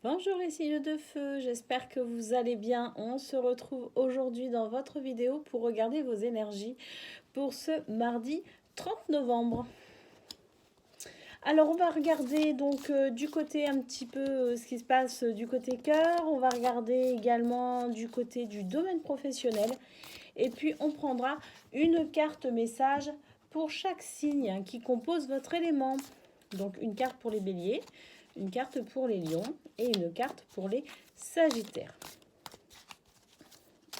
Bonjour les signes de feu, j'espère que vous allez bien. On se retrouve aujourd'hui dans votre vidéo pour regarder vos énergies pour ce mardi 30 novembre. Alors on va regarder donc du côté un petit peu ce qui se passe du côté cœur, on va regarder également du côté du domaine professionnel et puis on prendra une carte message pour chaque signe qui compose votre élément. Donc une carte pour les béliers, une carte pour les lions et une carte pour les sagittaires.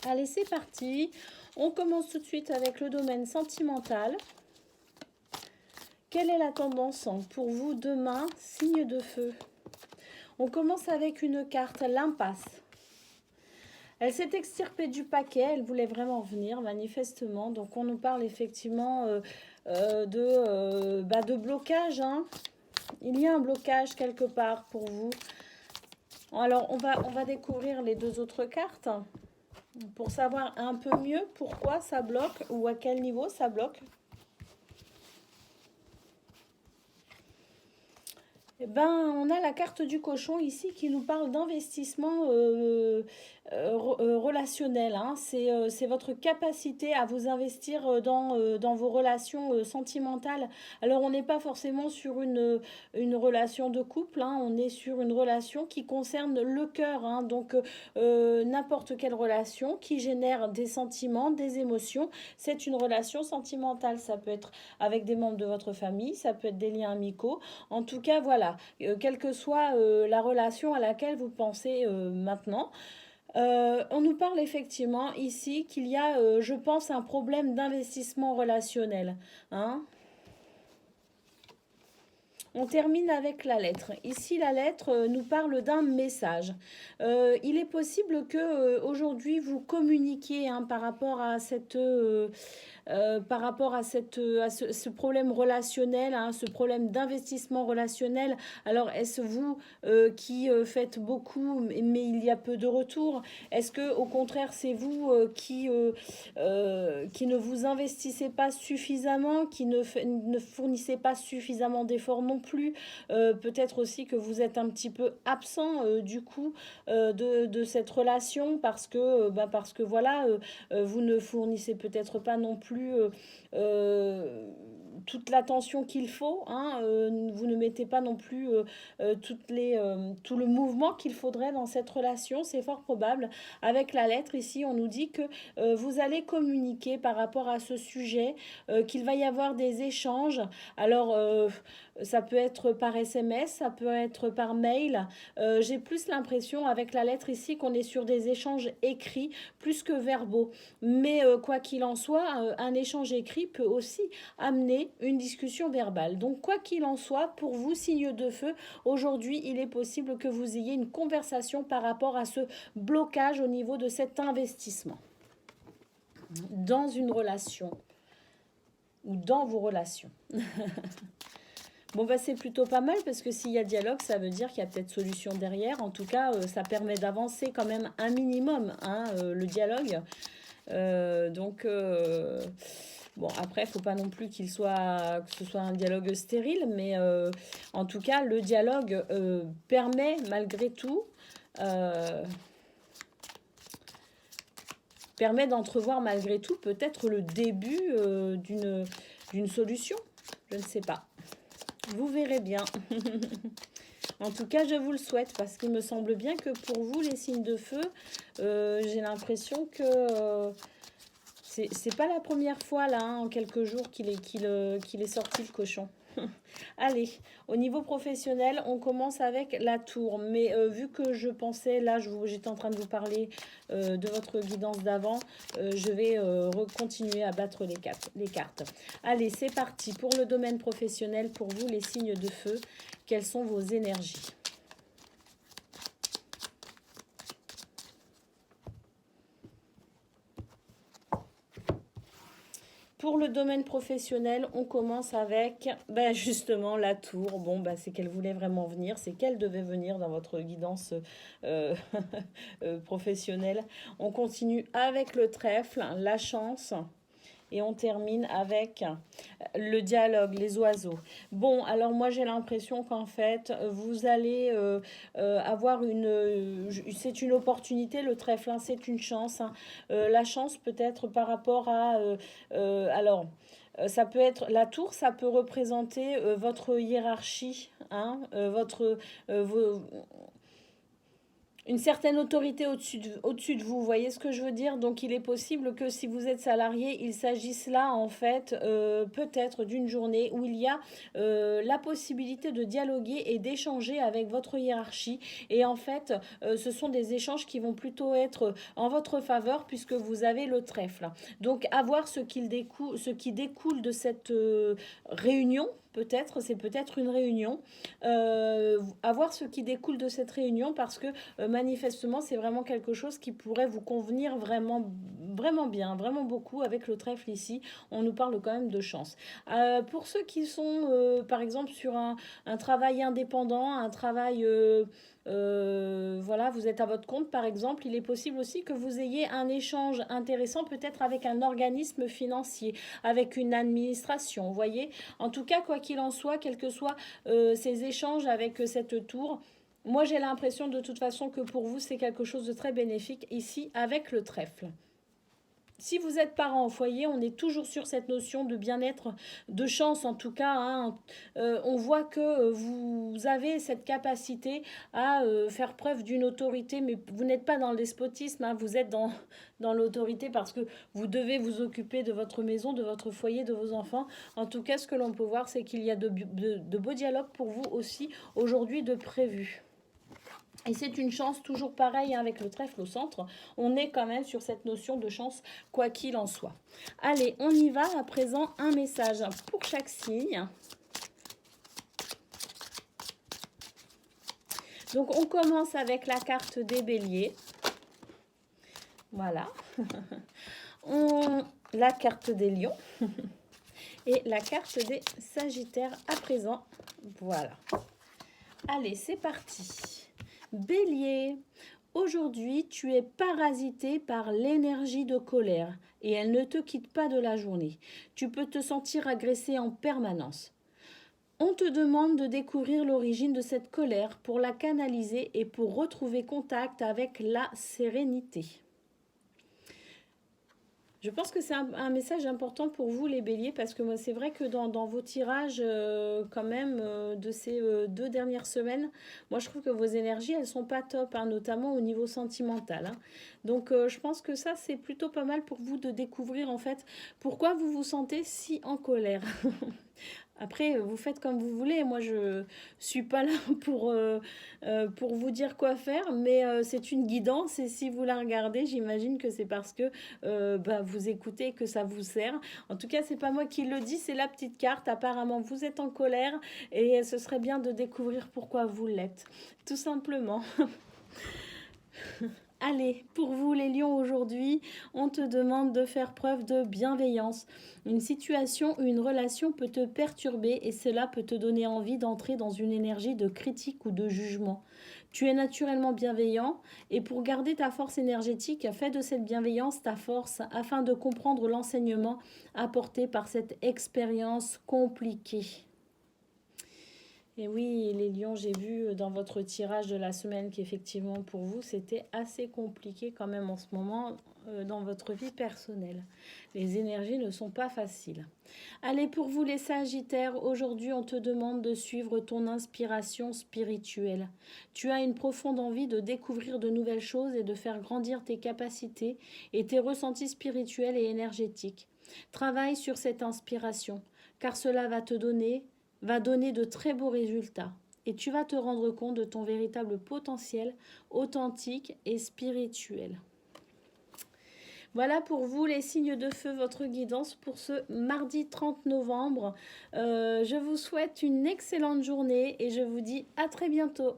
Allez, c'est parti. On commence tout de suite avec le domaine sentimental. Quelle est la tendance pour vous demain, signe de feu? On commence avec une carte, l'impasse. Elle s'est extirpée du paquet, elle voulait vraiment venir, manifestement. Donc on nous parle effectivement de blocage, hein. Il y a un blocage quelque part pour vous. Alors, on va découvrir les deux autres cartes pour savoir un peu mieux pourquoi ça bloque ou à quel niveau ça bloque. Eh ben, on a la carte du cochon ici qui nous parle d'investissement relationnel. Hein. C'est votre capacité à vous investir dans vos relations sentimentales. Alors, on n'est pas forcément sur une relation de couple, hein. On est sur une relation qui concerne le cœur. Hein. Donc, n'importe quelle relation qui génère des sentiments, des émotions, c'est une relation sentimentale. Ça peut être avec des membres de votre famille, ça peut être des liens amicaux. En tout cas, voilà, quelle que soit la relation à laquelle vous pensez maintenant. On nous parle effectivement ici qu'il y a, je pense, un problème d'investissement relationnel. Hein. On termine avec la lettre. Ici, la lettre nous parle d'un message. Il est possible que aujourd'hui vous communiquiez hein, par rapport à ce problème relationnel, hein, ce problème d'investissement relationnel. Alors, est-ce vous qui faites beaucoup, mais il y a peu de retour? Est-ce que, au contraire, c'est vous qui ne vous investissez pas suffisamment, qui ne fournissez pas suffisamment d'efforts non plus? Peut-être aussi que vous êtes un petit peu absent du coup de cette relation parce que voilà, vous ne fournissez peut-être pas non plus toute l'attention qu'il faut, hein, vous ne mettez pas non plus tout le mouvement qu'il faudrait dans cette relation, c'est fort probable. Avec la lettre ici, on nous dit que vous allez communiquer par rapport à ce sujet, qu'il va y avoir des échanges. Alors, ça peut être par SMS, ça peut être par mail. J'ai plus l'impression avec la lettre ici qu'on est sur des échanges écrits plus que verbaux. Mais quoi qu'il en soit, un échange écrit peut aussi amener une discussion verbale. Donc quoi qu'il en soit, pour vous, signe de feu, aujourd'hui, il est possible que vous ayez une conversation par rapport à ce blocage au niveau de cet investissement dans une relation ou dans vos relations. Bon, bah, c'est plutôt pas mal parce que s'il y a dialogue, ça veut dire qu'il y a peut-être solution derrière. En tout cas, ça permet d'avancer quand même un minimum, hein, le dialogue. Bon, après, il ne faut pas non plus que ce soit un dialogue stérile, mais en tout cas, le dialogue permet malgré tout, permet d'entrevoir malgré tout peut-être le début d'une solution. Je ne sais pas. Vous verrez bien. En tout cas, je vous le souhaite parce qu'il me semble bien que pour vous, les signes de feu, j'ai l'impression que c'est pas la première fois là, hein, en quelques jours qu'il est sorti le cochon. Allez, au niveau professionnel, on commence avec la tour. Mais vu que je pensais, là, j'étais en train de vous parler de votre guidance d'avant, je vais continuer à battre les cartes. Allez, c'est parti pour le domaine professionnel. Pour vous, les signes de feu, quelles sont vos énergies? Pour le domaine professionnel, on commence avec justement la tour. Bon, c'est qu'elle voulait vraiment venir, c'est qu'elle devait venir dans votre guidance professionnelle. On continue avec le trèfle, la chance. Et on termine avec le dialogue, les oiseaux. Bon, alors moi j'ai l'impression qu'en fait, vous allez avoir c'est une opportunité, le trèfle, hein, c'est une chance, hein. La chance peut-être par rapport à... alors, ça peut être la tour, ça peut représenter votre hiérarchie, hein, une certaine autorité au-dessus de vous, vous voyez ce que je veux dire? Donc il est possible que si vous êtes salarié, il s'agisse là en fait peut-être d'une journée où il y a la possibilité de dialoguer et d'échanger avec votre hiérarchie. Et en fait, ce sont des échanges qui vont plutôt être en votre faveur puisque vous avez le trèfle. Donc à voir ce qui découle de cette réunion. Peut-être, c'est peut-être une réunion. À voir ce qui découle de cette réunion parce que manifestement, c'est vraiment quelque chose qui pourrait vous convenir vraiment, vraiment bien, vraiment beaucoup avec le trèfle ici. On nous parle quand même de chance. Pour ceux qui sont, par exemple, sur un travail indépendant, un travail... voilà, vous êtes à votre compte par exemple, il est possible aussi que vous ayez un échange intéressant peut-être avec un organisme financier, avec une administration, vous voyez. En tout cas, quoi qu'il en soit, quels que soient ces échanges avec cette tour, moi, j'ai l'impression de toute façon que pour vous, c'est quelque chose de très bénéfique ici avec le trèfle. Si vous êtes parent au foyer, on est toujours sur cette notion de bien-être, de chance en tout cas, hein. On voit que vous avez cette capacité à faire preuve d'une autorité, mais vous n'êtes pas dans le despotisme, hein, vous êtes dans l'autorité parce que vous devez vous occuper de votre maison, de votre foyer, de vos enfants. En tout cas, ce que l'on peut voir, c'est qu'il y a de beaux dialogues pour vous aussi aujourd'hui de prévus. Et c'est une chance, toujours pareil, hein, avec le trèfle au centre. On est quand même sur cette notion de chance, quoi qu'il en soit. Allez, on y va. À présent, un message pour chaque signe. Donc, on commence avec la carte des béliers. Voilà. La carte des lions. Et la carte des sagittaires à présent. Voilà. Allez, c'est parti. Bélier, aujourd'hui tu es parasité par l'énergie de colère et elle ne te quitte pas de la journée. Tu peux te sentir agressé en permanence. On te demande de découvrir l'origine de cette colère pour la canaliser et pour retrouver contact avec la sérénité. Je pense que c'est un message important pour vous les béliers parce que moi c'est vrai que dans vos tirages quand même de ces 2 dernières semaines, moi je trouve que vos énergies elles sont pas top, hein, notamment au niveau sentimental, hein. Donc je pense que ça c'est plutôt pas mal pour vous de découvrir en fait pourquoi vous vous sentez si en colère. Après, vous faites comme vous voulez. Moi, je suis pas là pour vous dire quoi faire, mais c'est une guidance. Et si vous la regardez, j'imagine que c'est parce que vous écoutez et que ça vous sert. En tout cas, c'est pas moi qui le dis, c'est la petite carte. Apparemment, vous êtes en colère et ce serait bien de découvrir pourquoi vous l'êtes. Tout simplement. Allez, pour vous les lions aujourd'hui, on te demande de faire preuve de bienveillance. Une situation ou une relation peut te perturber et cela peut te donner envie d'entrer dans une énergie de critique ou de jugement. Tu es naturellement bienveillant et pour garder ta force énergétique, fais de cette bienveillance ta force afin de comprendre l'enseignement apporté par cette expérience compliquée. Et oui, les lions, j'ai vu dans votre tirage de la semaine qu'effectivement pour vous, c'était assez compliqué quand même en ce moment dans votre vie personnelle. Les énergies ne sont pas faciles. Allez, pour vous les sagittaires, aujourd'hui on te demande de suivre ton inspiration spirituelle. Tu as une profonde envie de découvrir de nouvelles choses et de faire grandir tes capacités et tes ressentis spirituels et énergétiques. Travaille sur cette inspiration, car cela va donner de très beaux résultats et tu vas te rendre compte de ton véritable potentiel authentique et spirituel. Voilà pour vous les signes de feu, votre guidance pour ce mardi 30 novembre. Je vous souhaite une excellente journée et je vous dis à très bientôt.